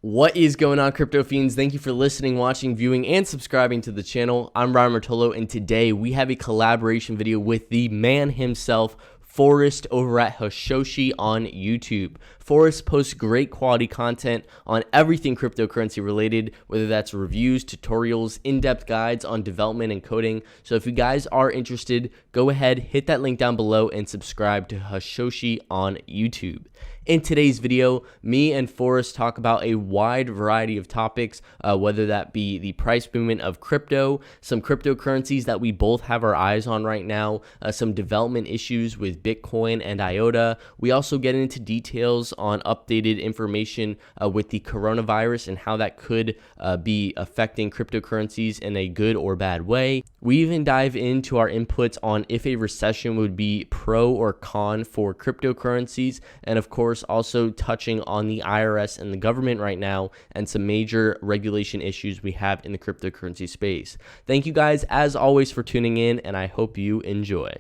What is going on, crypto fiends? Thank you for listening, watching, viewing, and subscribing to the channel. I'm Ryan Martolo, and today we have a collaboration video with the man himself, Forrest, over at Hashoshi on YouTube. Forrest posts great quality content on everything cryptocurrency related, whether that's reviews, tutorials, in-depth guides on development and coding. So if you guys are interested, go ahead, hit that link down below and subscribe to Hashoshi on YouTube. In today's video, me and Forrest talk about a wide variety of topics, whether that be the price movement of crypto, some cryptocurrencies that we both have our eyes on right now, some development issues with Bitcoin and IOTA. We also get into details on updated information with the coronavirus and how that could be affecting cryptocurrencies in a good or bad way. We even dive into our inputs on if a recession would be pro or con for cryptocurrencies, and of course also touching on the IRS and the government right now and some major regulation issues we have in the cryptocurrency space. Thank you guys as always for tuning in, and I hope you enjoy.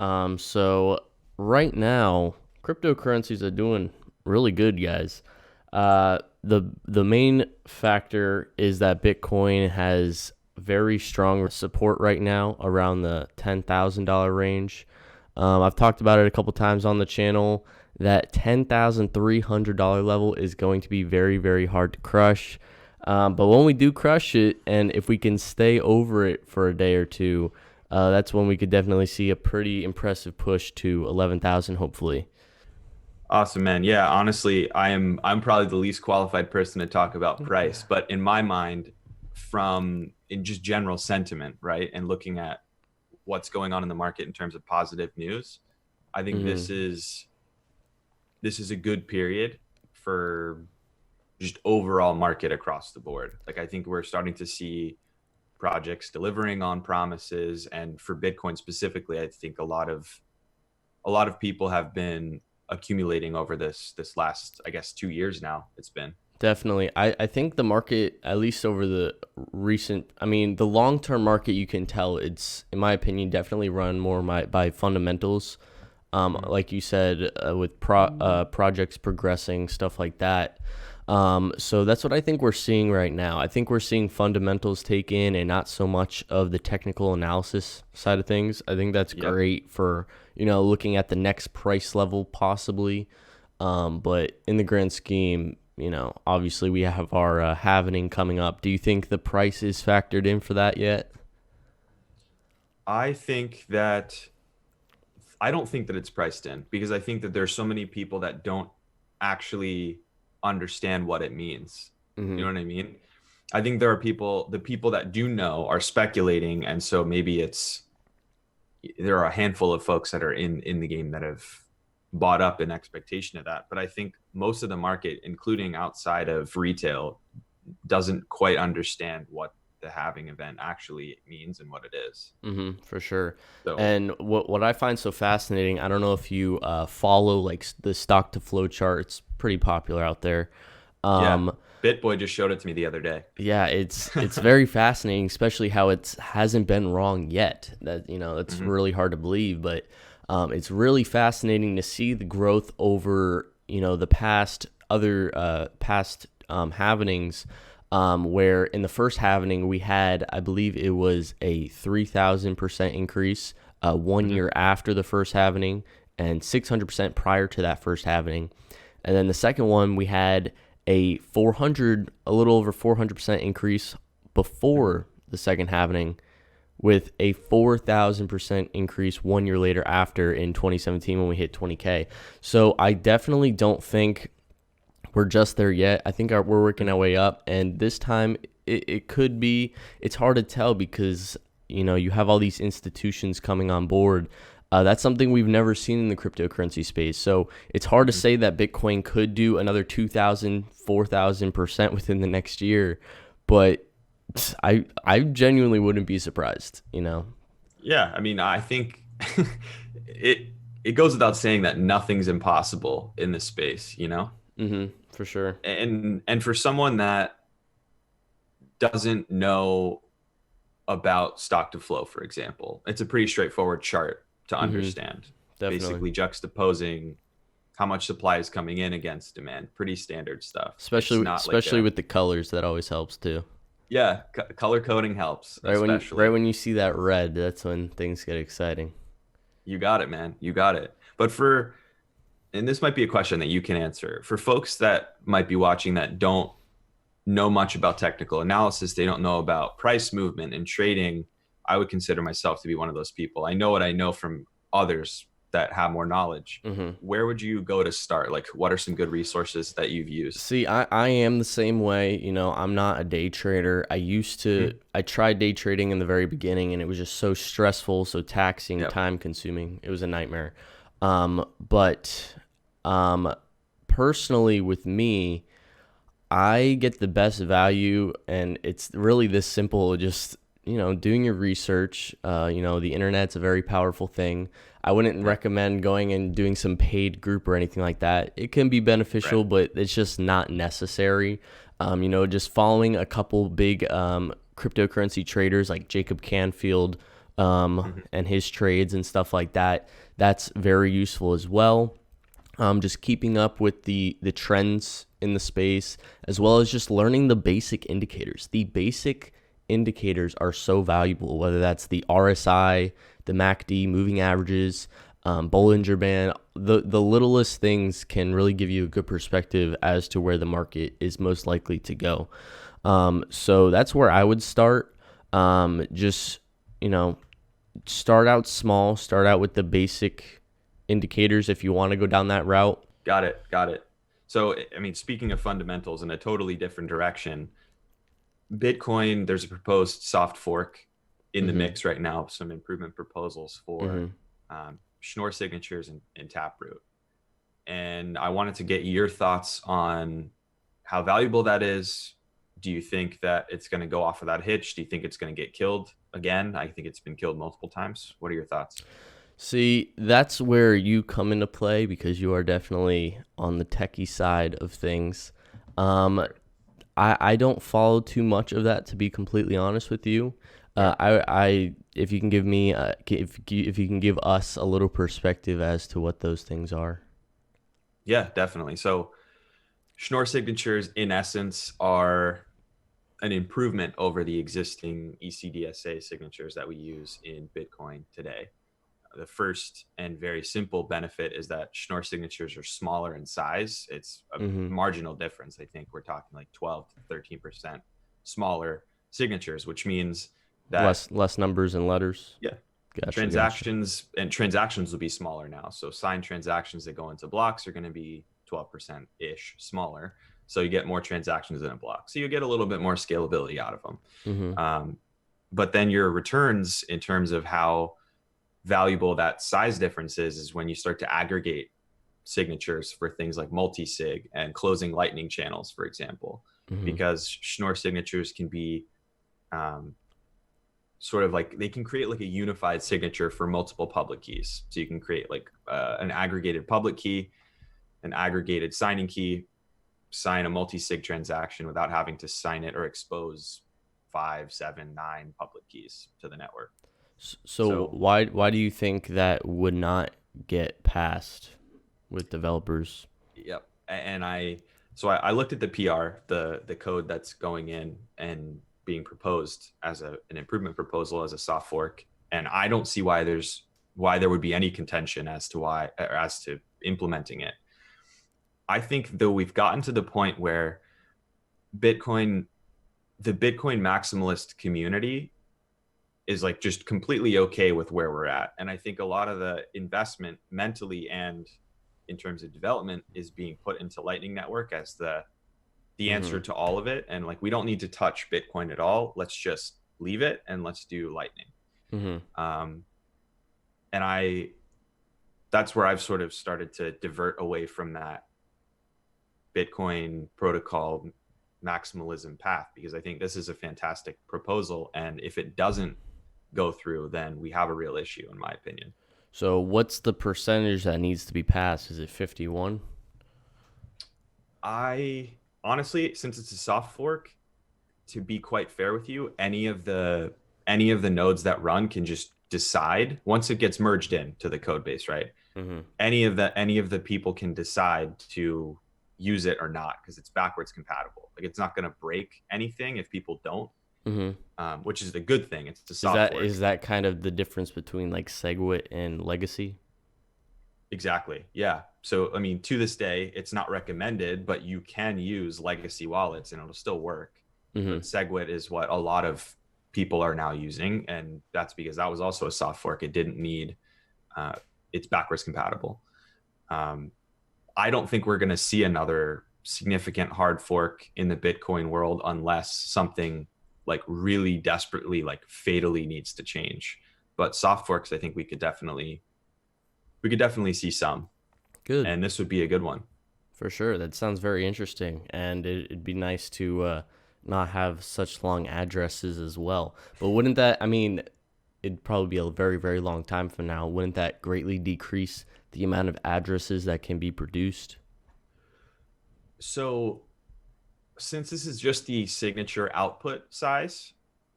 So right now cryptocurrencies are doing really good, guys. The main factor is that Bitcoin has very strong support right now around the $10,000 range. I've talked about it a couple times on the channel. That $10,300 level is going to be very, very hard to crush. But when we do crush it, and if we can stay over it for a day or two, that's when we could definitely see a pretty impressive push to 11,000, hopefully. Awesome, man. Yeah, honestly, I'm probably the least qualified person to talk about price, but in my mind, in just general sentiment, right, and looking at what's going on in the market in terms of positive news, I think this is a good period for just overall market across the board. Like, I think we're starting to see projects delivering on promises, and for Bitcoin specifically, I think a lot of people have been accumulating over this last, I guess, 2 years now. It's been Definitely. I think the market, at least over the the long-term market, you can tell it's, in my opinion, definitely run more by fundamentals. Like you said, with projects progressing, stuff like that. So that's what I think we're seeing right now. I think we're seeing fundamentals take in and not so much of the technical analysis side of things. I think that's great for, looking at the next price level possibly. But in the grand scheme, obviously we have our halving coming up. Do you think the price is factored in for that yet? I don't think that it's priced in, because I think that there's so many people that don't actually understand what it means. You know what I mean? I think there are the people that do know are speculating, and so maybe there are a handful of folks that are in the game that have bought up in expectation of that. But I think most of the market, including outside of retail, doesn't quite understand what the halving event actually means and what it is. For sure. So, And what I find so fascinating, I don't know if you follow like the stock to flow chart. It's pretty popular out there. yeah, BitBoy just showed it to me the other day. Yeah, it's very fascinating, especially how it hasn't been wrong yet. That's really hard to believe, but it's really fascinating to see the growth over the past halvings. Where in the first halving we had, I believe it was a 3,000% increase 1 year after the first halving, and 600% prior to that first halving. And then the second one, we had a little over 400% increase before the second halving, with a 4,000% increase 1 year later after, in 2017 when we hit 20K. So I definitely don't think we're just there yet. I think we're working our way up, and this time it could be. It's hard to tell because you have all these institutions coming on board. That's something we've never seen in the cryptocurrency space. So it's hard to say that Bitcoin could do another 2,000, 4,000% within the next year, but I genuinely wouldn't be surprised. Yeah, I mean, I think it goes without saying that nothing's impossible in this space. For sure. And for someone that doesn't know about stock to flow, for example, it's a pretty straightforward chart to understand. Definitely. Basically juxtaposing how much supply is coming in against demand. Pretty standard stuff. It's Especially not like especially a, with the colors, that always helps too. yeah, color coding helps, Right especially. when you see that red, that's when things get exciting. You got it, man. You got it. But for, and this might be a question that you can answer, for folks that might be watching that don't know much about technical analysis, they don't know about price movement and trading. I would consider myself to be one of those people. I know what I know from others that have more knowledge. Hmm. Where would you go to start? Like, what are some good resources that you've used? See, I am the same way. I'm not a day trader. Mhm. I tried day trading in the very beginning, and it was just so stressful, so taxing, Yep. time consuming. It was a nightmare. But personally, with me, I get the best value, and it's really this simple. Just doing your research. The internet's a very powerful thing. I wouldn't Right. recommend going and doing some paid group or anything like that. It can be Right. beneficial, but it's just not necessary. Just following a couple big cryptocurrency traders like Jacob Canfield Mhm. and his trades and stuff like that. That's very useful as well. Just keeping up with the trends in the space, as well as just learning the basic indicators. The basic indicators are so valuable, whether that's the RSI, the MACD, moving averages, Bollinger Band. The littlest things can really give you a good perspective as to where the market is most likely to go. So that's where I would start. Just, you know, start out small, start out with the basic indicators if you want to go down that route. Got it. Got it. So, I mean, speaking of fundamentals in a totally different direction, Bitcoin, there's a proposed soft fork in the Mm-hmm. mix right now, some improvement proposals for Mm-hmm. Schnoor Signatures and Taproot. And I wanted to get your thoughts on how valuable that is. Do you think that it's going to go off without a hitch? Do you think it's going to get killed again? I think it's been killed multiple times. What are your thoughts? See, that's where you come into play because you are definitely on the techie side of things. Um, Right. I don't follow too much of that, to be completely honest with you. Fair. If you can give me, if you can give us a little perspective as to what those things are. Yeah, definitely. So Schnorr signatures, in essence, are an improvement over the existing ECDSA signatures that we use in Bitcoin today. The first and very simple benefit is that Schnorr signatures are smaller in size. It's a Mm-hmm. marginal difference. I think we're talking like 12 to 13% smaller signatures, which means that, Less numbers and letters. yeah, Gotcha. transactions will be smaller now. So signed transactions that go into blocks are going to be 12% ish smaller. So you get more transactions in a block. So you get a little bit more scalability out of them. Mm-hmm. But then your returns, in terms of how valuable that size difference is when you start to aggregate signatures for things like multi-sig and closing lightning channels, for example, Mm-hmm. because Schnorr signatures can be um, sort of like, they can create like a unified signature for multiple public keys. So you can create like an aggregated public key, an aggregated signing key, sign a multi-sig transaction without having to sign it or expose 5, 7, 9 public keys to the network. So So, why do you think that would not get passed with developers? yep. And I looked at the PR, the code that's going in and being proposed as an improvement proposal as a soft fork, and I don't see why there would be any contention as to why, or as to implementing it. I think though we've gotten to the point where Bitcoin, the Bitcoin maximalist community is like just completely okay with where we're at. And I think a lot of the investment mentally and in terms of development is being put into Lightning Network as the Mm-hmm. answer to all of it. And like, we don't need to touch Bitcoin at all. Let's just leave it and let's do Lightning. Mm-hmm. Um, and I That's where I've sort of started to divert away from that Bitcoin protocol maximalism path, because I think this is a fantastic proposal. And if it doesn't go through, then we have a real issue, in my opinion. So what's the percentage that needs to be passed? Is it 51? I honestly, since it's a soft fork, to be quite fair with you, any of the nodes that run can just decide once it gets merged into the code base, right? Mm-hmm. Any of the people can decide to use it or not because it's backwards compatible. Like it's not going to break anything if people don't, Mm-hmm. which is a good thing. It's a Is soft that fork. is that kind of the difference between like SegWit and Legacy? Exactly. Yeah. So, I mean, to this day, it's not recommended, but you can use legacy wallets and it'll still work. Mm-hmm. But SegWit is what a lot of people are now using. And that's because that was also a soft fork. It didn't need, uh, it's backwards compatible. Um, I don't think we're going to see another significant hard fork in the Bitcoin world unless something like really desperately, like fatally needs to change. But soft forks, I think we could definitely see some, Good. and this would be a good one. For sure. That sounds very interesting. And it'd be nice to not have such long addresses as well. But wouldn't that, I mean, it'd probably be a very, very long time from now. Wouldn't that greatly decrease the amount of addresses that can be produced? So, since this is just the signature output size,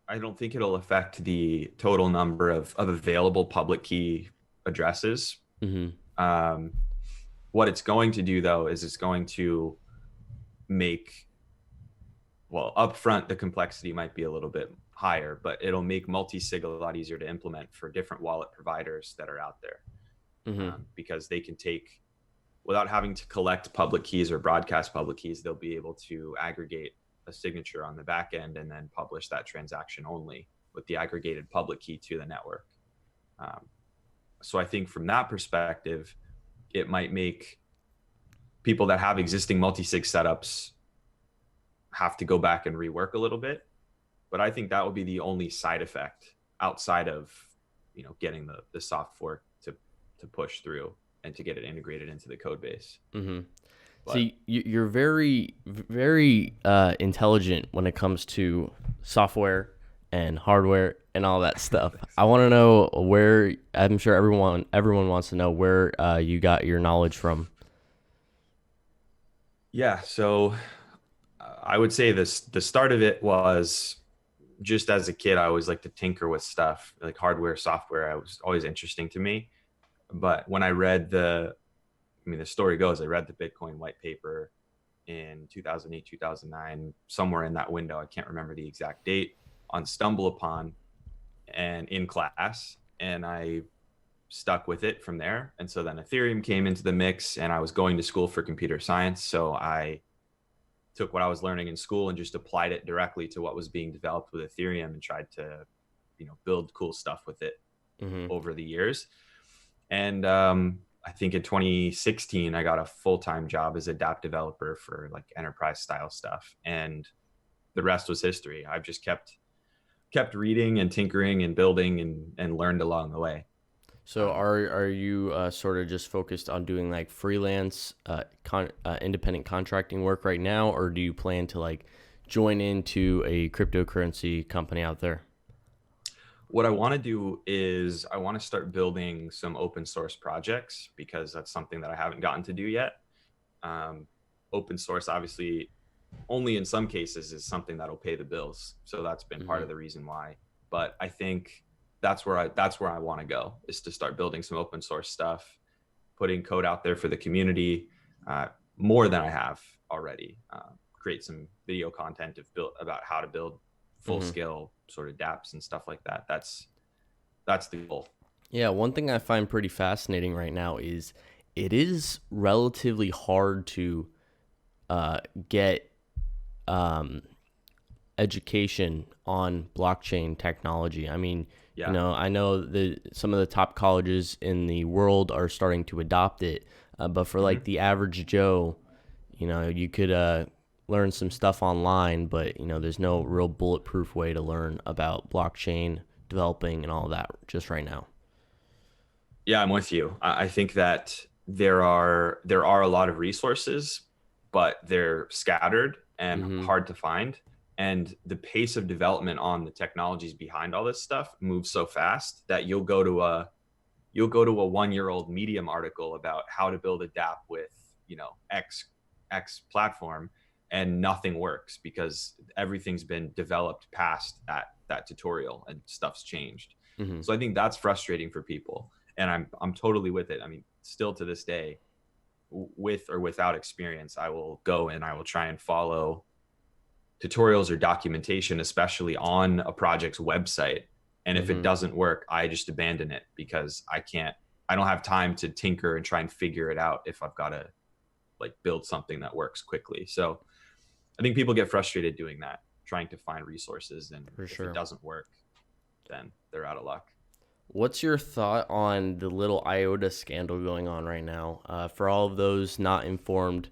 I don't think it'll affect the total number of available public key addresses. Mm-hmm. Um, what it's going to do, though, is it's going to make, well, upfront, the complexity might be a little bit higher, but it'll make multi-sig a lot easier to implement for different wallet providers that are out there, Mm-hmm. because they can take, without having to collect public keys or broadcast public keys, they'll be able to aggregate a signature on the back end and then publish that transaction only with the aggregated public key to the network. Um, so I think from that perspective, it might make people that have existing multi-sig setups have to go back and rework a little bit. But I think that would be the only side effect outside of, getting the soft fork to push through and to get it integrated into the code base. Mm-hmm. But See, you're very, very intelligent when it comes to software and hardware and all that stuff. I want to know where. I'm sure everyone wants to know where you got your knowledge from. yeah, so I would say the start of it was just as a kid. I always liked to tinker with stuff like hardware, software. I was always interesting to me. But when I read the story goes, I read the Bitcoin white paper in 2008, 2009, somewhere in that window. I can't remember the exact date, on StumbleUpon and in class. And I stuck with it from there. And so then Ethereum came into the mix, and I was going to school for computer science. So I took what I was learning in school and just applied it directly to what was being developed with Ethereum and tried to, build cool stuff with it Mm-hmm. over the years. And I think in 2016, I got a full-time job as a DApp developer for like enterprise style stuff. And the rest was history. I've just kept reading and tinkering and building and learned along the way. So are you sort of just focused on doing like freelance, independent contracting work right now, or do you plan to like join into a cryptocurrency company out there? What I want to do is I want to start building some open source projects because that's something that I haven't gotten to do yet. Um, Open source, obviously, only in some cases is something that'll pay the bills. So that's been part Mm-hmm. of the reason why. But I think that's where I want to go, is to start building some open source stuff, putting code out there for the community, more than I have already. Create some video content about how to build full Mm-hmm. scale sort of dApps and stuff like that. That's the goal. Yeah, one thing I find pretty fascinating right now is it is relatively hard to get um, education on blockchain technology. I mean, Yeah. I know that some of the top colleges in the world are starting to adopt it, but for like Mhm. the average Joe, you could learn some stuff online, but there's no real bulletproof way to learn about blockchain developing and all that just right now. Yeah, I'm with you. I think that there are a lot of resources, but they're scattered and Mm-hmm. hard to find. And the pace of development on the technologies behind all this stuff moves so fast that you'll go to a 1-year-old Medium article about how to build a dApp with, X platform, and nothing works because everything's been developed past that tutorial and stuff's changed. So I think that's frustrating for people, and I'm totally with it. I mean, still to this day, with or without experience, I will go and I will try and follow tutorials or documentation, especially on a project's website. And if it doesn't work, I just abandon it because I don't have time to tinker and try and figure it out if I've got to like build something that works quickly. So I think people get frustrated doing that, trying to find resources. And if it doesn't work, then they're out of luck. What's your thought on the little IOTA scandal going on right now? For all of those not informed,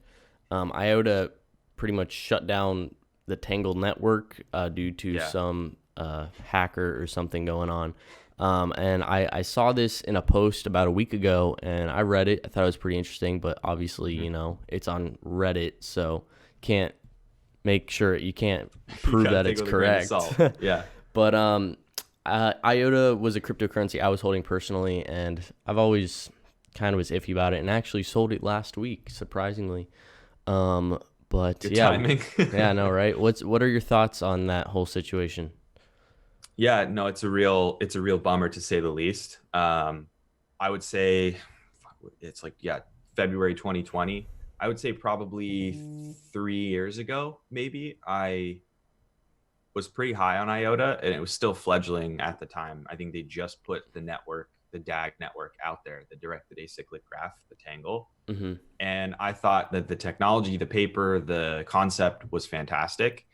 IOTA pretty much shut down the Tangle network due to some hacker or something going on. And I saw this in a post about a week ago, and I read it. I thought it was pretty interesting, but obviously, you know, it's on Reddit, so can't make sure you can't prove that it's correct. Yeah. But IOTA was a cryptocurrency I was holding personally, and I've always kind of was iffy about it, and actually sold it last week, surprisingly. But good timing. Yeah, I know, right? What are your thoughts on that whole situation? Yeah, no, it's a real bummer to say the least. I would say it's like, February 2020. I would say probably 3 years ago, maybe, I was pretty high on IOTA, and it was still fledgling at the time. I think they just put the network, the DAG network out there, the directed acyclic graph, the Tangle. And I thought that the technology, the paper, the concept was fantastic.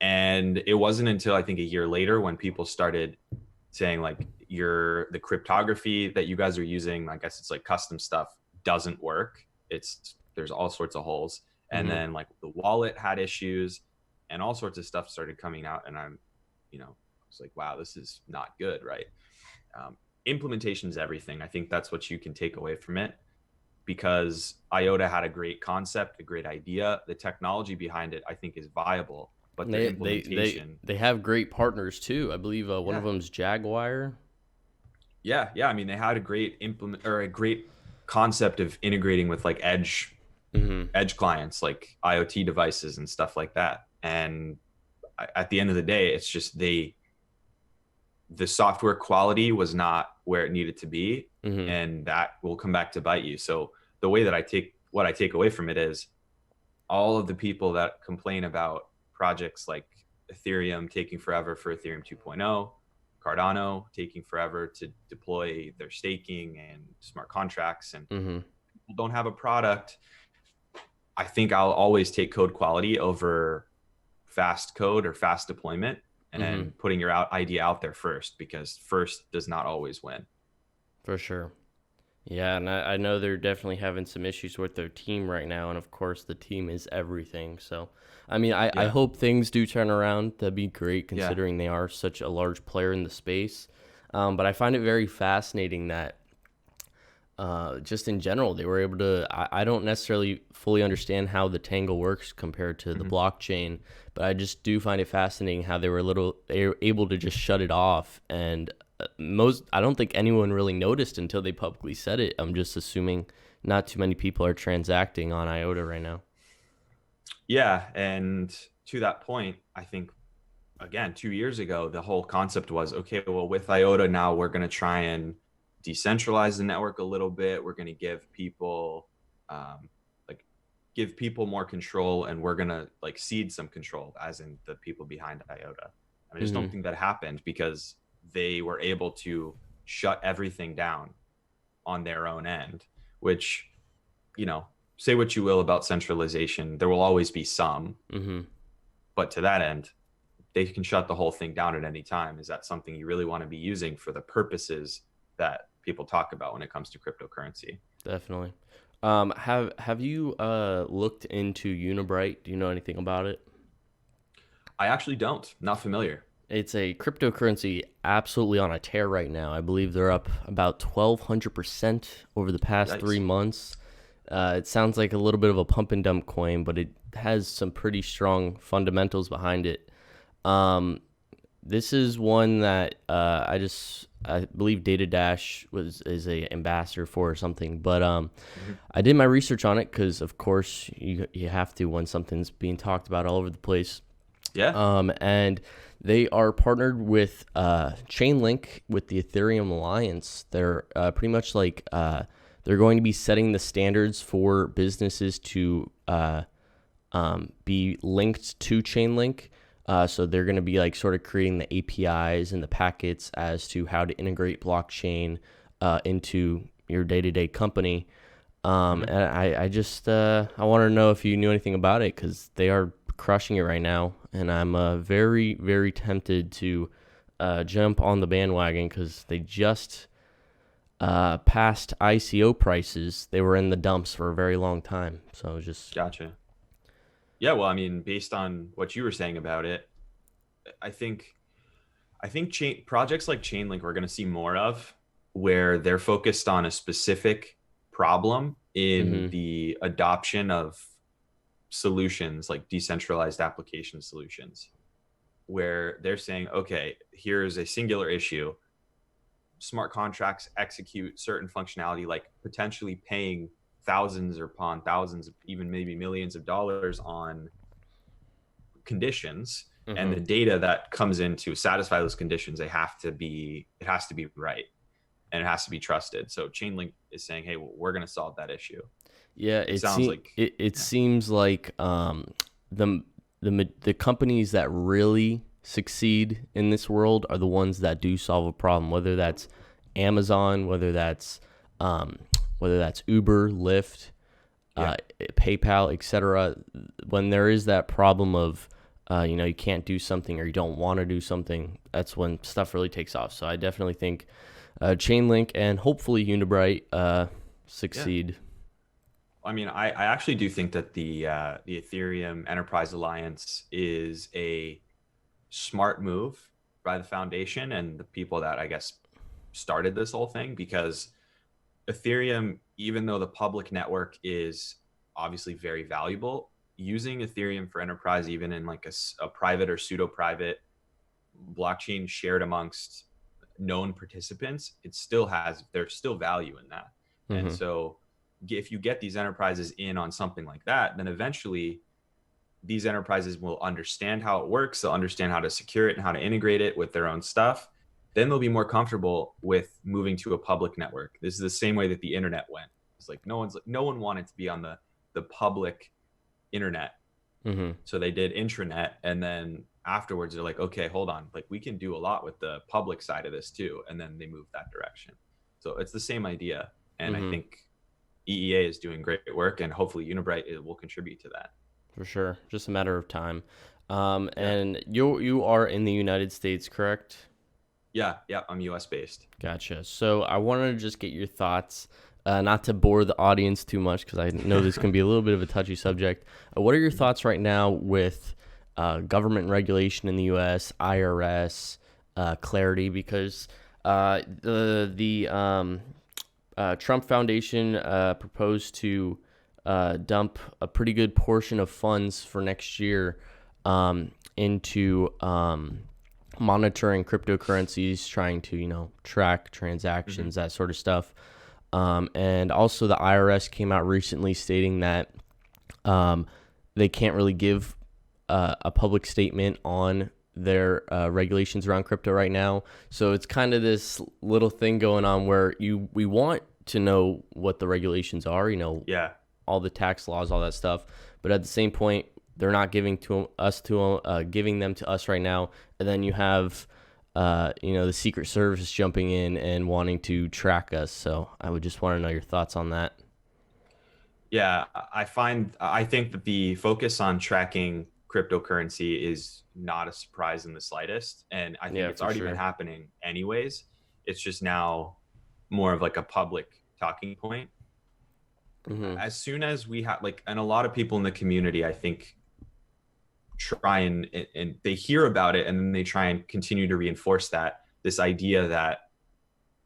And it wasn't until I think a year later when people started saying like the cryptography that you guys are using, I guess it's like custom stuff, doesn't work. There's all sorts of holes. And then like the wallet had issues and all sorts of stuff started coming out. And I was like, wow, this is not good, right? Implementation is everything. I think that's what you can take away from it, because IOTA had a great concept, a great idea. The technology behind it, I think, is viable. But the implementation, they have great partners too. I believe one of them's Jaguar. Yeah. I mean, they had a great a great concept of integrating with like edge clients, like IoT devices and stuff like that. And at the end of the day, it's just the software quality was not where it needed to be, and that will come back to bite you. So the way that I take away from it is all of the people that complain about projects like Ethereum taking forever for Ethereum 2.0, Cardano taking forever to deploy their staking and smart contracts, and people don't have a product. I think I'll always take code quality over fast code or fast deployment, and putting your idea out there first, because first does not always win. For sure. Yeah, and I know they're definitely having some issues with their team right now, and of course the team is everything. So, I mean, I hope things do turn around. That'd be great, considering they are such a large player in the space. But I find it very fascinating that just in general, they were able to, I don't necessarily fully understand how the Tangle works compared to the blockchain, but I just do find it fascinating how they were able to just shut it off. And I don't think anyone really noticed until they publicly said it. I'm just assuming not too many people are transacting on IOTA right now. Yeah. And to that point, I think, again, 2 years ago, the whole concept was, okay, well, with IOTA now, we're going to try and decentralize the network a little bit. We're going to give people more control, and we're going to like cede some control, as in the people behind IOTA. I just don't think that happened, because they were able to shut everything down on their own end, which, say what you will about centralization, there will always be some, but to that end, they can shut the whole thing down at any time. Is that something you really want to be using for the purposes that people talk about when it comes to cryptocurrency? Definitely. Have you looked into Unibright? Do you know anything about it? I actually don't. Not familiar. It's a cryptocurrency absolutely on a tear right now. I believe they're up about 1,200% over the past 3 months. It sounds like a little bit of a pump and dump coin, but it has some pretty strong fundamentals behind it. This is one that I believe DataDash is a ambassador for or something. But I did my research on it because, of course, you have to when something's being talked about all over the place. Yeah. And they are partnered with Chainlink with the Ethereum Alliance. They're pretty much like they're going to be setting the standards for businesses to be linked to Chainlink. So they're going to be like sort of creating the APIs and the packets as to how to integrate blockchain into your day-to-day company. And I just I want to know if you knew anything about it, because they are crushing it right now, and I'm very, very tempted to jump on the bandwagon, because they just past ICO prices. They were in the dumps for a very long time. So just Gotcha. Yeah, well, I mean, based on what you were saying about it, I think projects like Chainlink we're going to see more of, where they're focused on a specific problem in mhm. the adoption of solutions like decentralized application solutions, where they're saying, okay, here's a singular issue. Smart contracts execute certain functionality, like potentially paying thousands or upon thousands, even maybe millions of dollars on conditions, and Mhm. the data that comes in to satisfy those conditions, it has to be right, and it has to be trusted. So Chainlink is saying, hey, well, we're going to solve that issue. Yeah, It sounds like, it yeah. seems like the the companies that really succeed in this world are the ones that do solve a problem, whether that's Amazon, um, whether that's Uber, Lyft, Yeah. PayPal, etc. When there is that problem of you can't do something, or you don't want to do something, that's when stuff really takes off. So I definitely think Chainlink and hopefully Unibright Yeah. succeed. I mean, I actually do think that the Ethereum Enterprise Alliance is a smart move by the foundation and the people that I guess started this whole thing, because Ethereum, even though the public network is obviously very valuable, using Ethereum for enterprise, even in like a private or pseudo private blockchain shared amongst known participants, there's still value in that. And Hmm. so if you get these enterprises in on something like that, then eventually these enterprises will understand how it works. They'll understand how to secure it and how to integrate it with their own stuff. Then they'll be more comfortable with moving to a public network. This is the same way that the internet went. It's like no one wanted to be on the public internet. Hmm. So they did intranet, and then afterwards they're like, okay, hold on, like we can do a lot with the public side of this too. And then they moved that direction. So it's the same idea. And I Hmm. think EEA is doing great work, and hopefully Unibright will contribute to that. For sure, just a matter of time. Yeah. And you are in the United States, correct? Yeah, yeah, I'm US based. Gotcha. So I wanted to just get your thoughts, not to bore the audience too much, because I know this can be a little bit of a touchy subject. What are your thoughts right now with government regulation in the U.S., IRS, clarity? Because the Trump Foundation proposed to dump a pretty good portion of funds for next year into monitoring cryptocurrencies, trying to track Hmm. transactions, that sort of stuff. And also the IRS came out recently stating that um, they can't really give a public statement on their regulations around crypto right now. So it's kind of this little thing going on where we want to know what the regulations are, Yeah. all the tax laws, all that stuff. But at the same point, they're not giving them to us right now. And then you have, the Secret Service jumping in and wanting to track us. So I would just want to know your thoughts on that. Yeah, I think that the focus on tracking cryptocurrency is not a surprise in the slightest, and I think Yeah, it's for already been sure. happening anyways. It's just now more of like a public talking point. Hmm. As soon as we have like, and a lot of people in the community, I think, try and they hear about it, and then they try and continue to reinforce that this idea that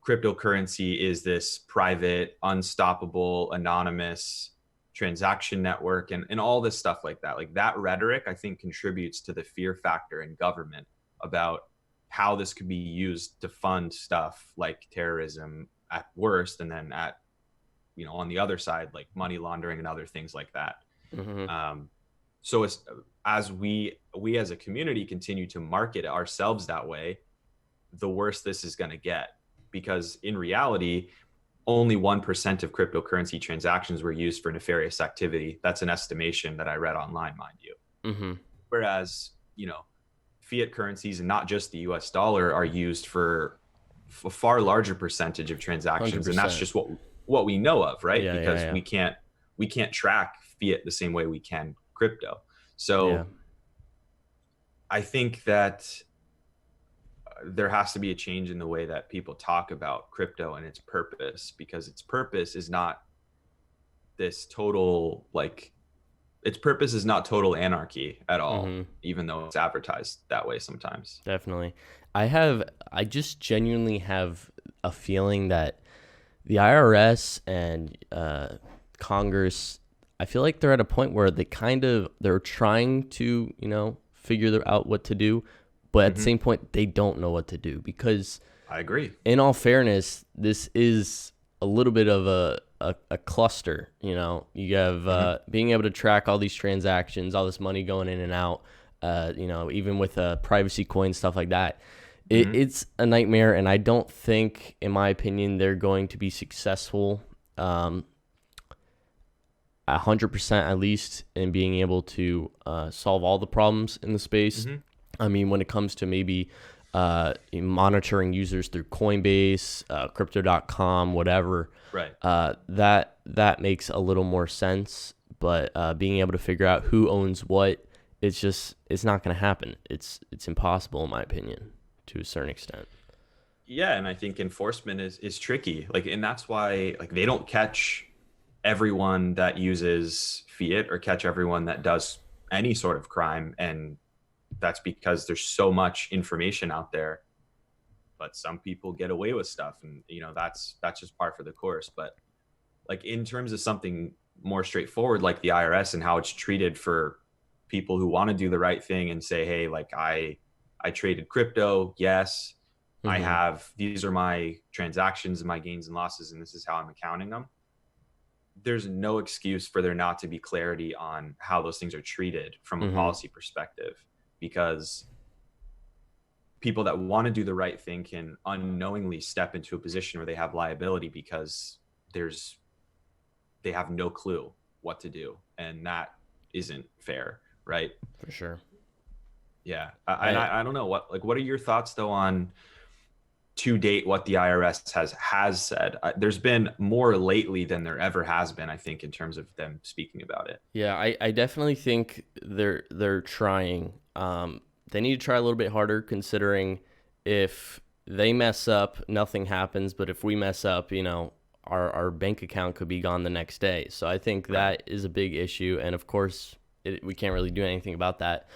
cryptocurrency is this private, unstoppable, anonymous transaction network, and all this stuff like that. Like that rhetoric, I think, contributes to the fear factor in government about how this could be used to fund stuff like terrorism at worst, and then at, on the other side, like money laundering and other things like that. Hmm. Um, so it's as we as a community continue to market ourselves that way, the worse this is going to get. Because in reality, only 1% of cryptocurrency transactions were used for nefarious activity. That's an estimation that I read online, mind you. Mm-hmm. Whereas, fiat currencies, and not just the US dollar, are used for a far larger percentage of transactions. 100%. And that's just what we know of, right? Yeah, Because yeah. we can't track fiat the same way we can crypto. So Yeah. I think that there has to be a change in the way that people talk about crypto and its purpose, because its purpose is not this total, like, its purpose is not total anarchy at all, Mm-hmm. even though it's advertised that way sometimes. Definitely. I just genuinely have a feeling that the IRS and Congress, I feel like they're at a point where they're trying to, figure out what to do, but at the same point, they don't know what to do, because I agree. in all fairness, this is a little bit of a cluster. You have being able to track all these transactions, all this money going in and out, even with privacy coins, stuff like that. It's a nightmare, and I don't think, in my opinion, they're going to be successful 100% at least in being able to solve all the problems in the space. I mean, when it comes to maybe monitoring users through Coinbase, crypto.com, whatever, Right. That makes a little more sense. But being able to figure out who owns what, it's not going to happen. It's impossible, in my opinion, to a certain extent. Yeah, and I think enforcement is tricky. Like, and that's why, like, they don't catch everyone that uses fiat or catch everyone that does any sort of crime, and that's because there's so much information out there. But some people get away with stuff, and that's just par for the course. But like, in terms of something more straightforward, like the IRS and how it's treated for people who want to do the right thing and say, hey, like, I traded crypto, yes, I Mm-hmm. have, these are my transactions and my gains and losses, and this is how I'm accounting them. There's no excuse for there not to be clarity on how those things are treated from a Mm-hmm. policy perspective, because people that want to do the right thing can unknowingly step into a position where they have liability because they have no clue what to do, and that isn't fair, right? For sure. Yeah. I don't know what are your thoughts though on, to date, what the IRS has said? There's been more lately than there ever has been, I think, in terms of them speaking about it. Yeah, I definitely think they're trying. They need to try a little bit harder, considering if they mess up, nothing happens. But if we mess up, our bank account could be gone the next day. So I think that is a big issue. And of course, we can't really do anything about that.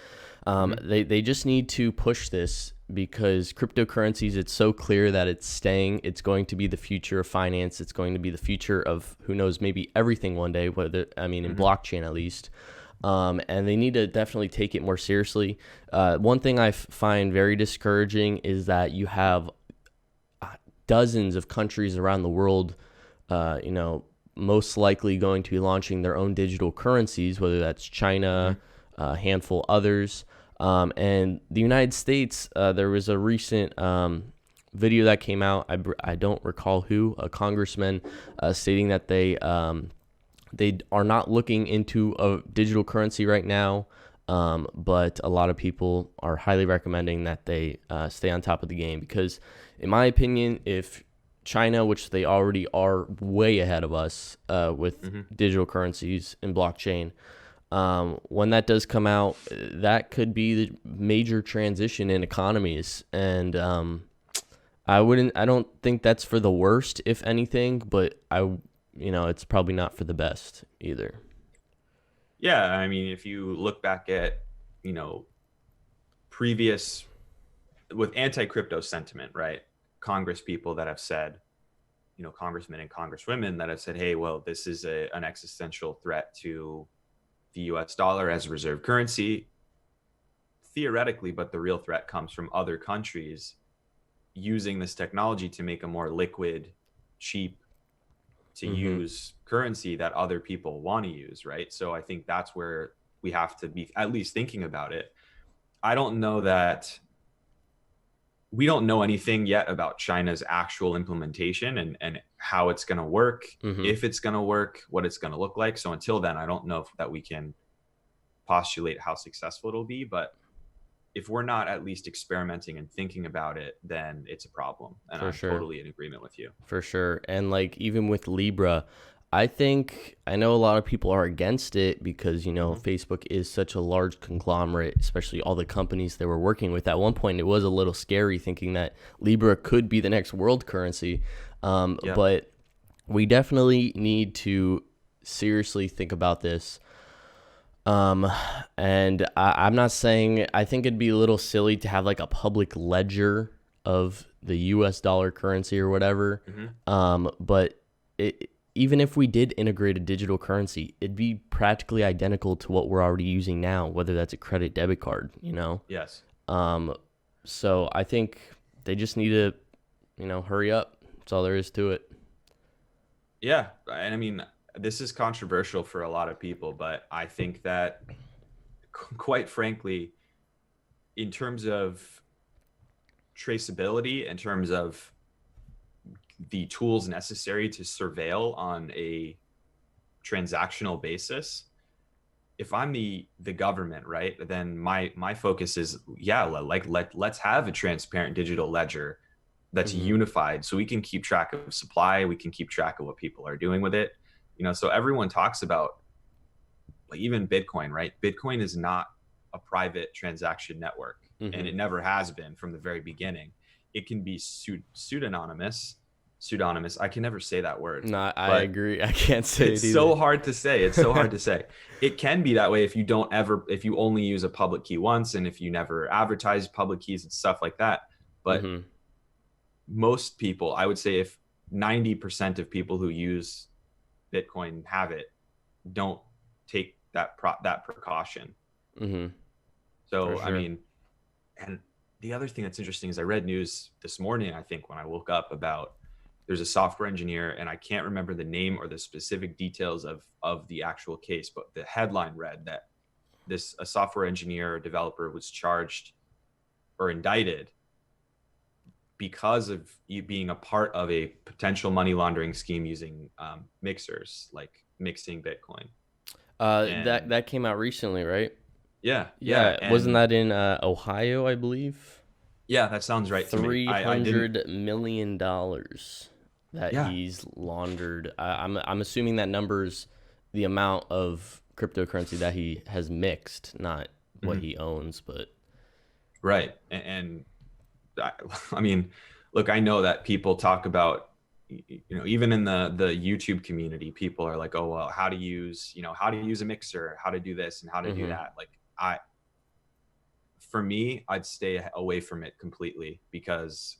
They just need to push this, because cryptocurrencies, it's so clear that it's staying. It's going to be the future of finance. It's going to be the future of, who knows, maybe everything one day, in blockchain at least. And they need to definitely take it more seriously. One thing I find very discouraging is that you have dozens of countries around the world, most likely going to be launching their own digital currencies, whether that's China, a handful others. And the United States, there was a recent video that came out. I don't recall who, a congressman, stating that they are not looking into a digital currency right now, but a lot of people are highly recommending that they stay on top of the game, because, in my opinion, if China, which they already are way ahead of us with digital currencies and blockchain, when that does come out, that could be the major transition in economies. And I don't think that's for the worst, if anything, but it's probably not for the best either. Yeah, I mean, if you look back at, previous, with anti-crypto sentiment, right? Congress people that have said, congressmen and congresswomen that have said, hey, well, this is an existential threat to the US dollar as a reserve currency, theoretically, but the real threat comes from other countries using this technology to make a more liquid, cheap to use currency that other people want to use, right? So I think that's where we have to be at least thinking about it. I don't know that we don't know anything yet about China's actual implementation and how it's going to work, if it's going to work, what it's going to look like. So until then, I don't know that we can postulate how successful it'll be. But if we're not at least experimenting and thinking about it, then it's a problem. And For I'm sure. totally in agreement with you. For sure. And like even with Libra, I know a lot of people are against it because, Facebook is such a large conglomerate, especially all the companies they were working with. At one point, it was a little scary thinking that Libra could be the next world currency. But we definitely need to seriously think about this. And I'm not saying, I think it'd be a little silly to have like a public ledger of the US dollar currency or whatever. But even if we did integrate a digital currency, it'd be practically identical to what we're already using now, whether that's a credit debit card, Yes. So I think they just need to, hurry up. That's all there is to it. Yeah. And I mean, this is controversial for a lot of people, but I think that quite frankly, in terms of traceability, in terms of the tools necessary to surveil on a transactional basis, if I'm the government, right, then my focus is, let's have a transparent digital ledger that's unified, so we can keep track of supply, we can keep track of what people are doing with it. So everyone talks about, like, even Bitcoin, right? Bitcoin is not a private transaction network, and it never has been from the very beginning. It can be pseudonymous. I can never say that word. No, I agree. I can't say it either. It's so hard to say. It can be that way if you only use a public key once, and if you never advertise public keys and stuff like that. But most people, I would say, if 90% of people who use Bitcoin have it, don't take that precaution. So, sure. I mean, and the other thing that's interesting is I read news this morning, I think, when I woke up, about there's a software engineer, and I can't remember the name or the specific details of the actual case, but the headline read that a software engineer or developer was charged or indicted because of you being a part of a potential money laundering scheme using mixers, like mixing Bitcoin. That came out recently, right? Yeah. Wasn't that in Ohio, I believe? Yeah, that sounds right to me. $300 million that he's laundered. I'm assuming that number's the amount of cryptocurrency that he has mixed, not what he owns, but right. And I mean, look, I know that people talk about, even in the YouTube community, people are like, oh, well, how to use a mixer, how to do this and how to do that. Like, for me, I'd stay away from it completely, because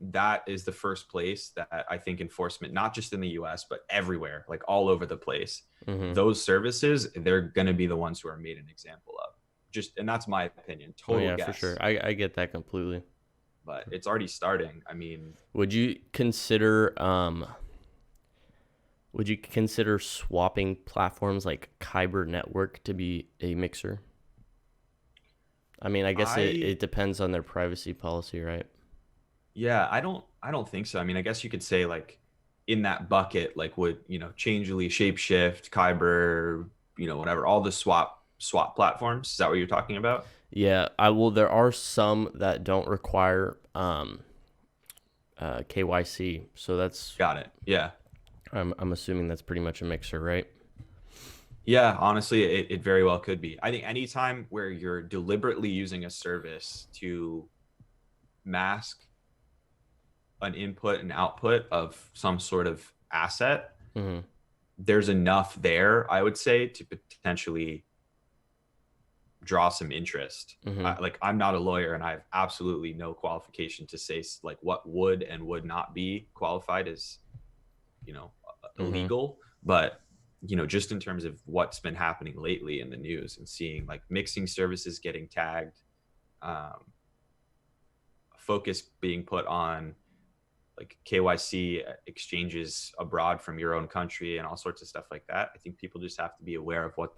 that is the first place that I think enforcement, not just in the US, but everywhere, like all over the place, those services, they're going to be the ones who are made an example of. And that's my opinion. Total guess. For sure. I get that completely. But it's already starting. I mean, would you consider swapping platforms like Kyber Network to be a mixer? I mean, I guess it depends on their privacy policy, right? Yeah, I don't think so. I mean, I guess you could say, like, in that bucket, like, would, Changelly, Shapeshift, Kyber, whatever, all the swap platforms. Is that what you're talking about? Yeah, there are some that don't require KYC, so that's got it. Yeah, I'm assuming that's pretty much a mixer, right? Yeah, honestly, it very well could be. I think anytime where you're deliberately using a service to mask an input and output of some sort of asset, there's enough there, I would say, to potentially draw some interest. I'm not a lawyer, and I have absolutely no qualification to say, like, what would and would not be qualified as, illegal. But, just in terms of what's been happening lately in the news and seeing, like, mixing services getting tagged, focus being put on, like, KYC exchanges abroad from your own country and all sorts of stuff like that. I think people just have to be aware of what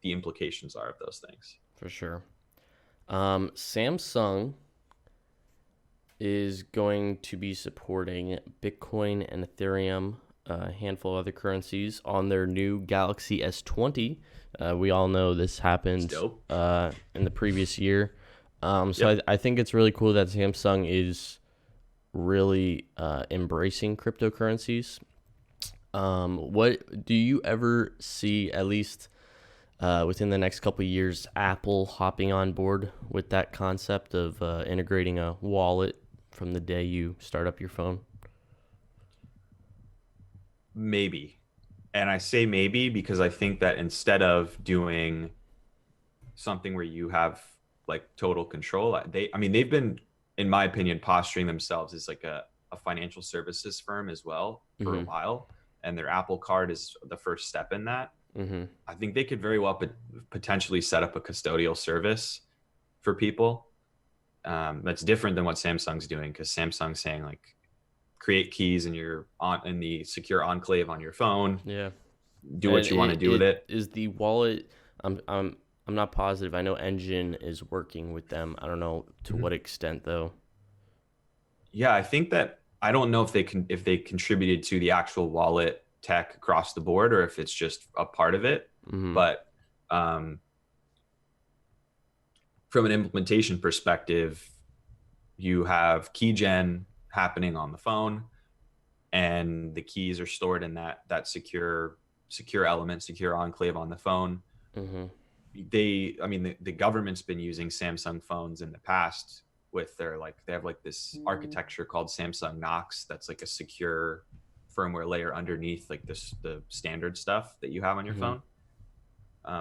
the implications are of those things. For sure. Samsung is going to be supporting Bitcoin and Ethereum, a handful of other currencies on their new Galaxy S20. We all know this happened in the previous year. So I think it's really cool that Samsung is really embracing cryptocurrencies. What do you ever see, at least within the next couple of years, Apple hopping on board with that concept of integrating a wallet from the day you start up your phone? Maybe. And I say maybe because I think that instead of doing something where you have like total control, they've been, in my opinion, posturing themselves as like a financial services firm as well for a while. And their Apple Card is the first step in that. I think they could very well potentially set up a custodial service for people. That's different than what Samsung's doing, because Samsung's saying like create keys in the secure enclave on your phone. Yeah. Do what you want to do with it. Is the wallet? I'm not positive. I know Engine is working with them. I don't know to what extent though. Yeah, I think that I don't know if they contributed to the actual wallet tech across the board or if it's just a part of it. But from an implementation perspective, you have key gen happening on the phone, and the keys are stored in that secure element, secure enclave on the phone. The government's been using Samsung phones in the past with their they have like this architecture called Samsung Knox that's like a secure firmware layer underneath like the standard stuff that you have on your phone.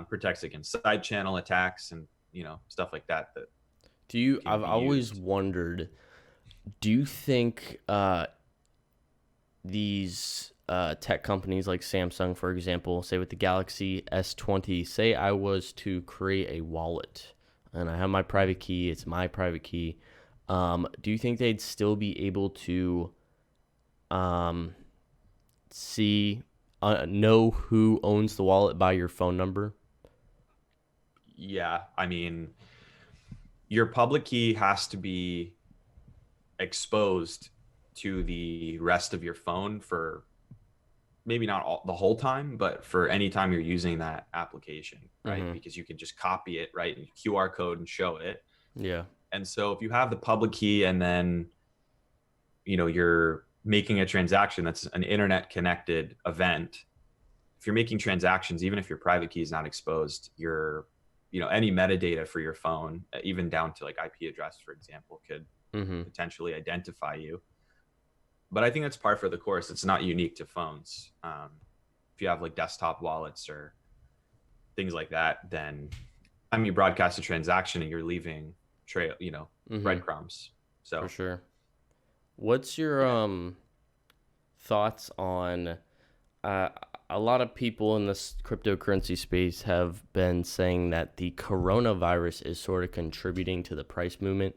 Protects against side channel attacks and stuff like that. I've always wondered, do you think these tech companies like Samsung, for example, say with the Galaxy S20, say I was to create a wallet and I have my private key, it's my private key, do you think they'd still be able to know who owns the wallet by your phone number? Yeah, I mean, your public key has to be exposed to the rest of your phone for maybe not the whole time, but for any time you're using that application, right? Because you can just copy it, right? QR code and show it. Yeah. And so if you have the public key and then, you're making a transaction that's an internet connected event, if you're making transactions, even if your private key is not exposed, any metadata for your phone, even down to like IP address, for example, could potentially identify you. But I think that's par for the course. It's not unique to phones. If you have like desktop wallets or things like that, then you broadcast a transaction and you're leaving breadcrumbs. So for sure. What's your thoughts on a lot of people in this cryptocurrency space have been saying that the coronavirus is sort of contributing to the price movement,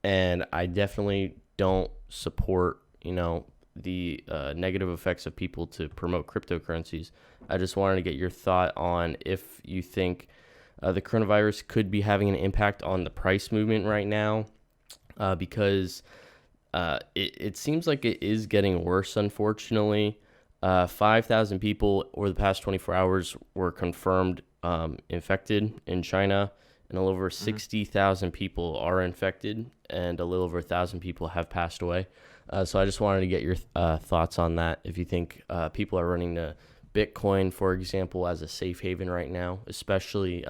and I definitely don't support the negative effects of people to promote cryptocurrencies. I just wanted to get your thought on if you think the coronavirus could be having an impact on the price movement right now, because it seems like it is getting worse, unfortunately. 5,000 people over the past 24 hours were confirmed infected in China, and a little over 60,000 people are infected, and a little over 1,000 people have passed away. So I just wanted to get your thoughts on that. If you think people are running to Bitcoin, for example, as a safe haven right now, especially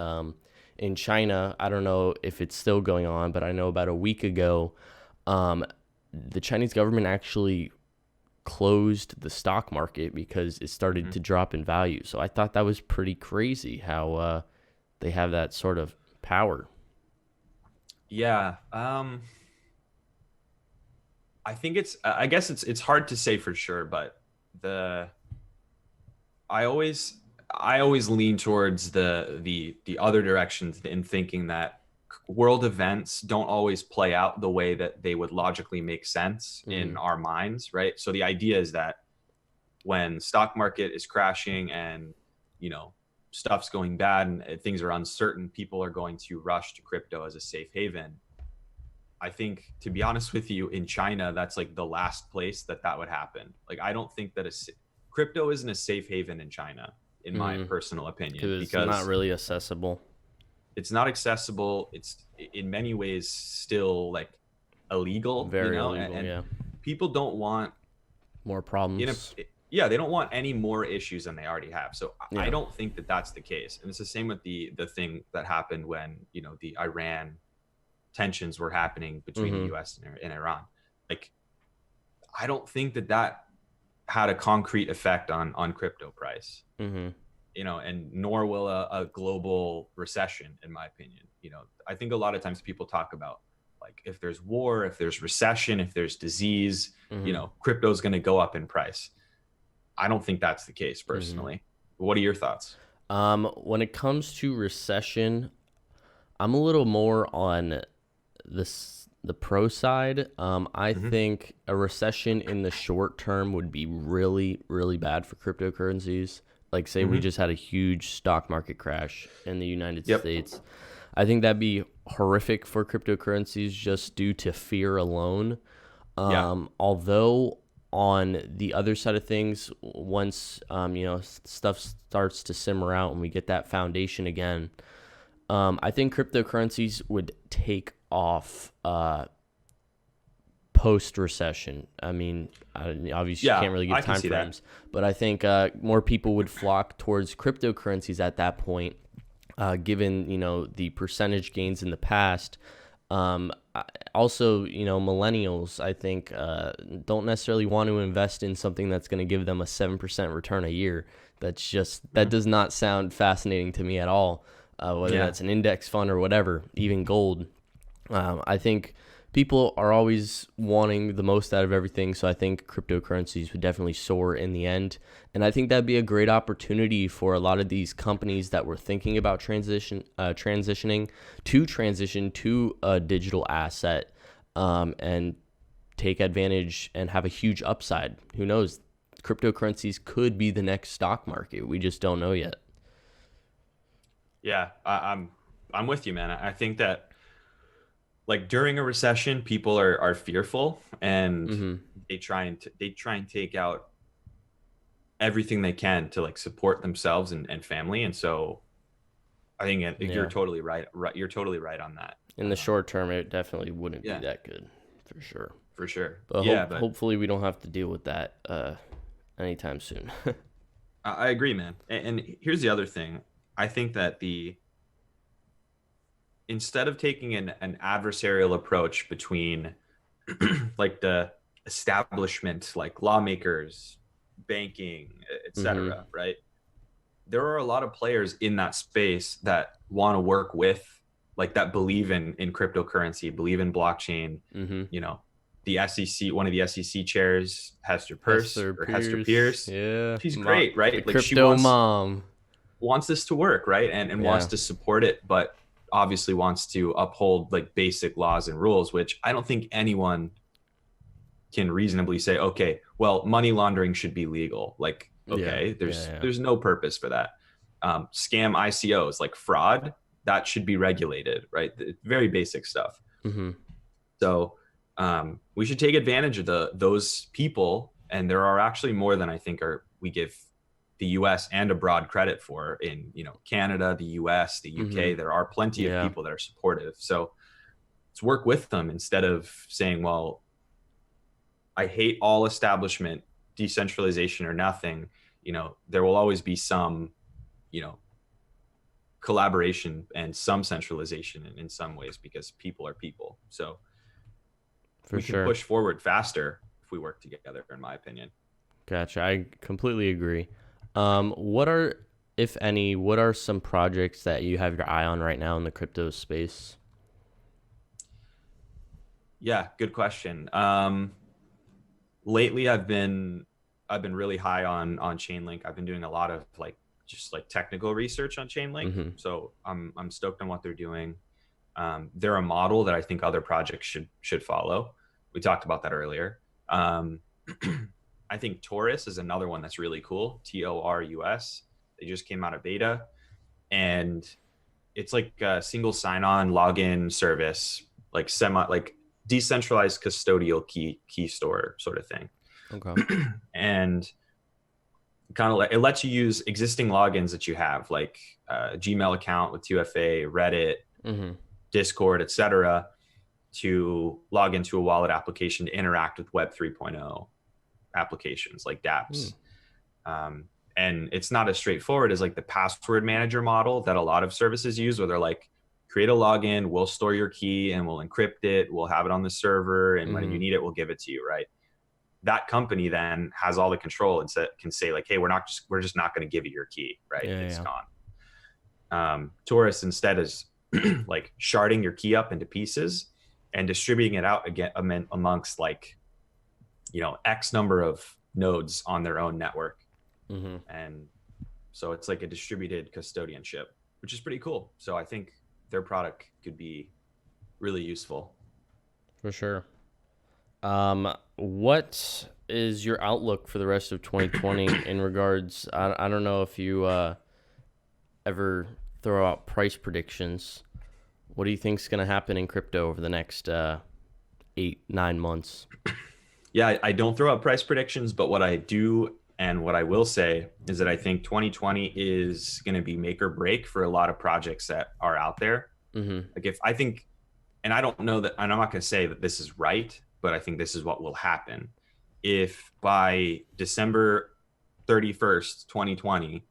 in China. I don't know if it's still going on, but I know about a week ago, the Chinese government actually closed the stock market because it started to drop in value. So I thought that was pretty crazy how they have that sort of power. Yeah. I think I guess it's hard to say for sure, but I always lean towards the other directions in thinking that world events don't always play out the way that they would logically make sense in our minds, right? So the idea is that when stock market is crashing and stuff's going bad and things are uncertain, people are going to rush to crypto as a safe haven. I think, to be honest with you, in China, that's like the last place that would happen. Like, I don't think that crypto isn't a safe haven in China, in my personal opinion, Because it's not really accessible. It's not accessible. It's in many ways still like illegal, Very illegal, and people don't want more problems. They don't want any more issues than they already have. So I don't think that that's the case. And it's the same with the thing that happened when, the Iran tensions were happening between the US and Iran. Like, I don't think that had a concrete effect on crypto price, and nor will a global recession, in my opinion. I think a lot of times people talk about, like, if there's war, if there's recession, if there's disease, crypto is going to go up in price. I don't think that's the case personally. What are your thoughts? When it comes to recession, I'm a little more on the pro side. I think a recession in the short term would be really, really bad for cryptocurrencies. Like, say we just had a huge stock market crash in the United States. I think that'd be horrific for cryptocurrencies just due to fear alone. Although on the other side of things, once stuff starts to simmer out and we get that foundation again, I think cryptocurrencies would take off post-recession. I mean, obviously you can't really give time frames, but I think more people would flock towards cryptocurrencies at that point, given the percentage gains in the past. Also, millennials, I think, don't necessarily want to invest in something that's going to give them a 7% return a year. That does not sound fascinating to me at all, whether that's an index fund or whatever, even gold. I think people are always wanting the most out of everything, so I think cryptocurrencies would definitely soar in the end. And I think that'd be a great opportunity for a lot of these companies that were thinking about transitioning to a digital asset, and take advantage and have a huge upside. Who knows? Cryptocurrencies could be the next stock market. We just don't know yet. Yeah, I'm with you, man. I think that, like, during a recession, people are fearful, and they try and take out everything they can to, like, support themselves and family. And so I think you're totally right. You're totally right on that. In the short term, it definitely wouldn't be that good, for sure. For sure. But hopefully we don't have to deal with that anytime soon. I agree, man. And here's the other thing. I think that instead of taking an adversarial approach between like the establishment, like lawmakers, banking, etc., right? There are a lot of players in that space that want to work with, like, that believe in cryptocurrency, believe in blockchain. The SEC, one of the SEC chairs, Hester Pierce. Yeah, she's great, right? Like, crypto mom wants this to work, right? And wants to support it, but obviously wants to uphold, like, basic laws and rules, which I don't think anyone can reasonably say, okay, well, money laundering should be legal. Like, okay, there's no purpose for that. Scam ICOs, like fraud, that should be regulated, right? Very basic stuff. So we should take advantage of those people, and there are actually more than I think we give the US and abroad credit for in, Canada, the US, the UK. There are plenty of people that are supportive. So let's work with them instead of saying, well, I hate all establishment, decentralization or nothing. There will always be some, collaboration and some centralization in some ways, because people are people. So we can push forward faster if we work together, in my opinion. Gotcha. I completely agree. What are some projects that you have your eye on right now in the crypto space? Yeah, good question. Lately I've been really high on Chainlink. I've been doing a lot of just technical research on Chainlink. So I'm stoked on what they're doing. They're a model that I think other projects should follow. We talked about that earlier. I think Taurus is another one that's really cool. TORUS. They just came out of beta. and it's like a single sign-on login service, like decentralized custodial key store sort of thing. Okay. And kind of like it lets you use existing logins that you have, like a Gmail account with 2FA, Reddit, Mm-hmm. Discord, etc., to log into a wallet application to interact with Web 3.0 applications like dApps. And it's not as straightforward as like the password manager model that a lot of services use, where they're like, create a login, we'll store your key and we'll encrypt it, we'll have it on the server, and when you need it, we'll give it to you, right? That company then has all the control and can say like, hey, we're just not going to give you your key, right? It's gone. Taurus instead is like sharding your key up into pieces and distributing it out again amongst like, X number of nodes on their own network. And so it's like a distributed custodianship, which is pretty cool. So I think their product could be really useful. For sure. What is your outlook for the rest of 2020 in regards? I don't know if you ever throw out price predictions. What do you think is going to happen in crypto over the next 8-9 months? Yeah, I don't throw out price predictions, but what I do and what I will say is that I think 2020 is going to be make or break for a lot of projects that are out there. Like and I don't know that, and I'm not going to say that this is right, but I think this is what will happen. If by December 31st, 2020,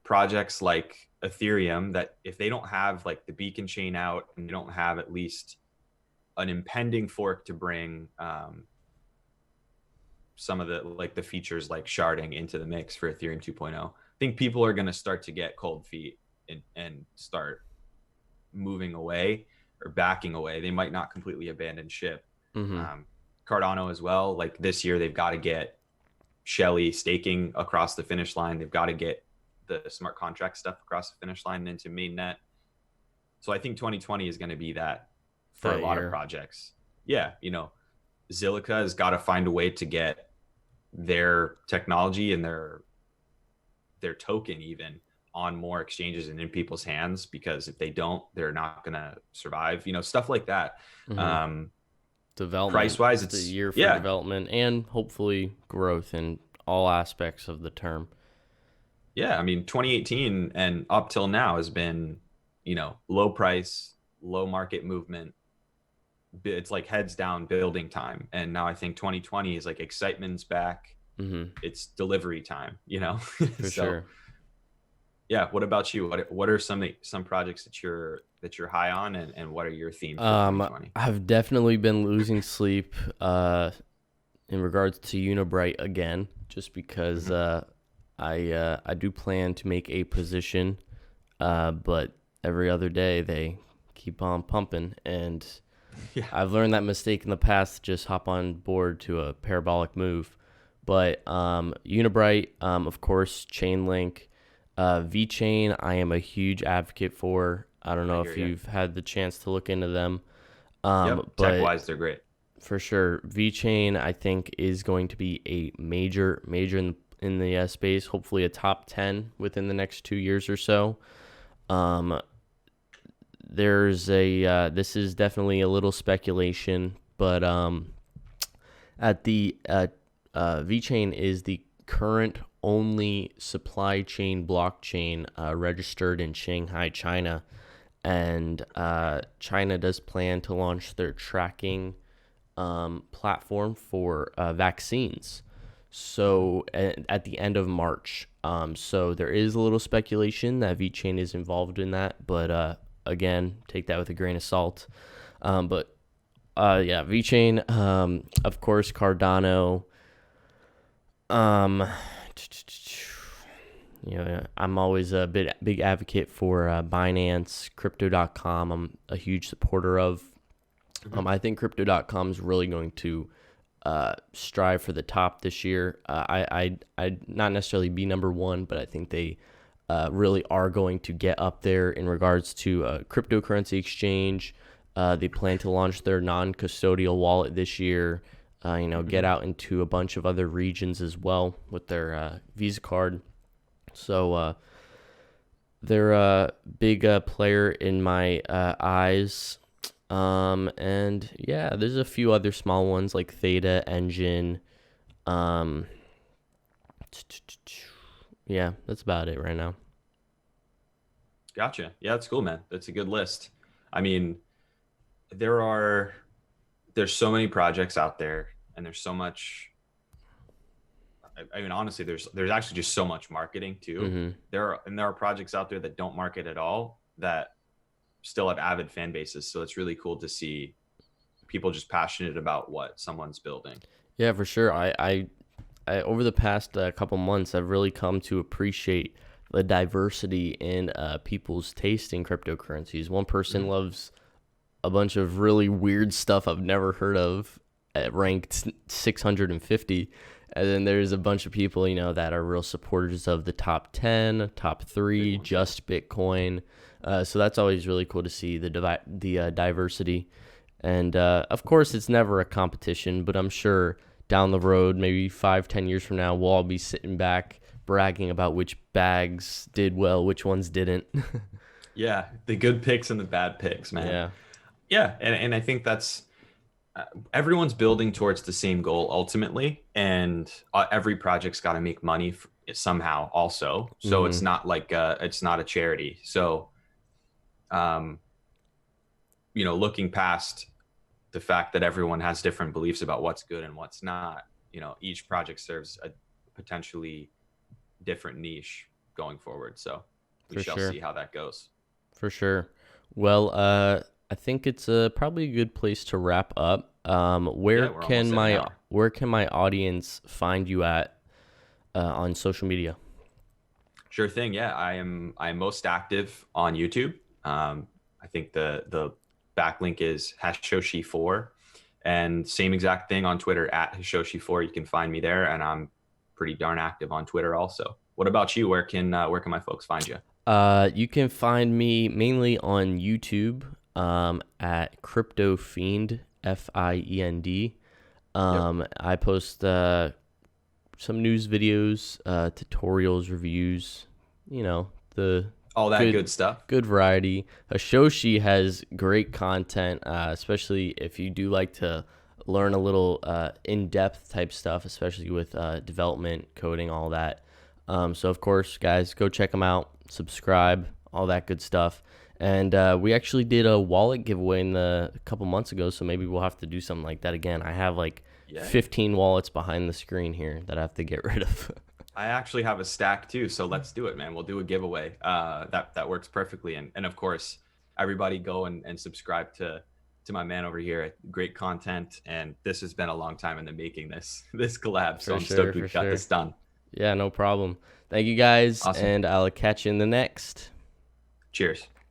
projects like Ethereum, that if they don't have like the beacon chain out and they don't have at least an impending fork to bring some of the features like sharding into the mix for Ethereum 2.0, I think people are going to start to get cold feet and start moving away or backing away. They might not completely abandon ship. Cardano as well. Like this year, they've got to get Shelly staking across the finish line. They've got to get the smart contract stuff across the finish line and into mainnet. So I think 2020 is going to be that for a lot of projects. Yeah, Zilliqa has got to find a way to get their technology and their token even on more exchanges and in people's hands, because if they don't, they're not going to survive. Stuff like that. Development. Price-wise, it's a year for development and hopefully growth in all aspects of the term. Yeah, I mean, 2018 and up till now has been, low price, low market movement. It's like heads down building time. And now I think 2020 is like excitement's back. It's delivery time, For sure. Yeah. What about you? What are some projects that you're high on, and what are your themes for 2020? I've definitely been losing sleep in regards to Unibright again, just because I do plan to make a position, but every other day they keep on pumping, and I've learned that mistake in the past to just hop on board to a parabolic move. But Unibright, of course, Chainlink, VeChain, I am a huge advocate for. I don't know if you've had the chance to look into them. But tech-wise, they're great. For sure. VeChain, I think, is going to be a major in the space, hopefully a top 10 within the next 2 years or so. This is definitely a little speculation, but VeChain is the current only supply chain blockchain registered in Shanghai, China, and China does plan to launch their tracking platform for vaccines. So at the end of March. So there is a little speculation that VeChain is involved in that, but again, take that with a grain of salt. But VeChain, of course, Cardano. I'm always a big advocate for Binance, Crypto.com. I'm a huge supporter of. I think Crypto.com is really going to strive for the top this year. I'd not necessarily be number one, but I think they really are going to get up there in regards to cryptocurrency exchange. They plan to launch their non-custodial wallet this year. Get out into a bunch of other regions as well with their Visa card. So they're a big player in my eyes. And yeah, there's a few other small ones like Theta, Engine. Um, yeah, that's about it right now. Gotcha. Yeah, that's cool, man. That's a good list. I mean, there's so many projects out there, and there's so much. I mean, honestly, there's actually just so much marketing too. Mm-hmm. There are projects out there that don't market at all that still have avid fan bases. So it's really cool to see people just passionate about what someone's building. Yeah, for sure. I over the past couple months, I've really come to appreciate the diversity in people's taste in cryptocurrencies. One person loves a bunch of really weird stuff I've never heard of at ranked 650. And then there's a bunch of people, that are real supporters of the top 10, top 3, just Bitcoin. So that's always really cool to see the diversity. And of course, it's never a competition, but I'm sure down the road, maybe 5-10 years from now, we'll all be sitting back bragging about which bags did well, which ones didn't. Yeah, the good picks and the bad picks, man. Yeah, and I think that's everyone's building towards the same goal ultimately, and every project's got to make money somehow also. So it's not like it's not a charity. So, looking past the fact that everyone has different beliefs about what's good and what's not, each project serves a potentially different niche going forward. So we shall see how that goes. For sure. Well, I think it's probably a good place to wrap up. Where can my audience find you at on social media? Sure thing. Yeah, I'm most active on YouTube. I think the backlink is Hashoshi 4, and same exact thing on Twitter at Hashoshi 4. You can find me there, and I'm pretty darn active on Twitter also. What about you? Where can my folks find you? You can find me mainly on YouTube at Crypto Fiend, FIEND. I post some news videos, tutorials, reviews, all that good stuff. Good variety. Hashoshi has great content, especially if you do like to learn a little in-depth type stuff, especially with development, coding, all that. So, of course, guys, go check them out, subscribe, all that good stuff. And we actually did a wallet giveaway a couple months ago, so maybe we'll have to do something like that again. I have 15 wallets behind the screen here that I have to get rid of. I actually have a stack too, so let's do it, man. We'll do a giveaway. That works perfectly. And of course, everybody go and subscribe to my man over here. Great content, and this has been a long time in the making, this collab. So I'm stoked we got this done. Yeah, no problem. Thank you guys, awesome. And I'll catch you in the next. Cheers.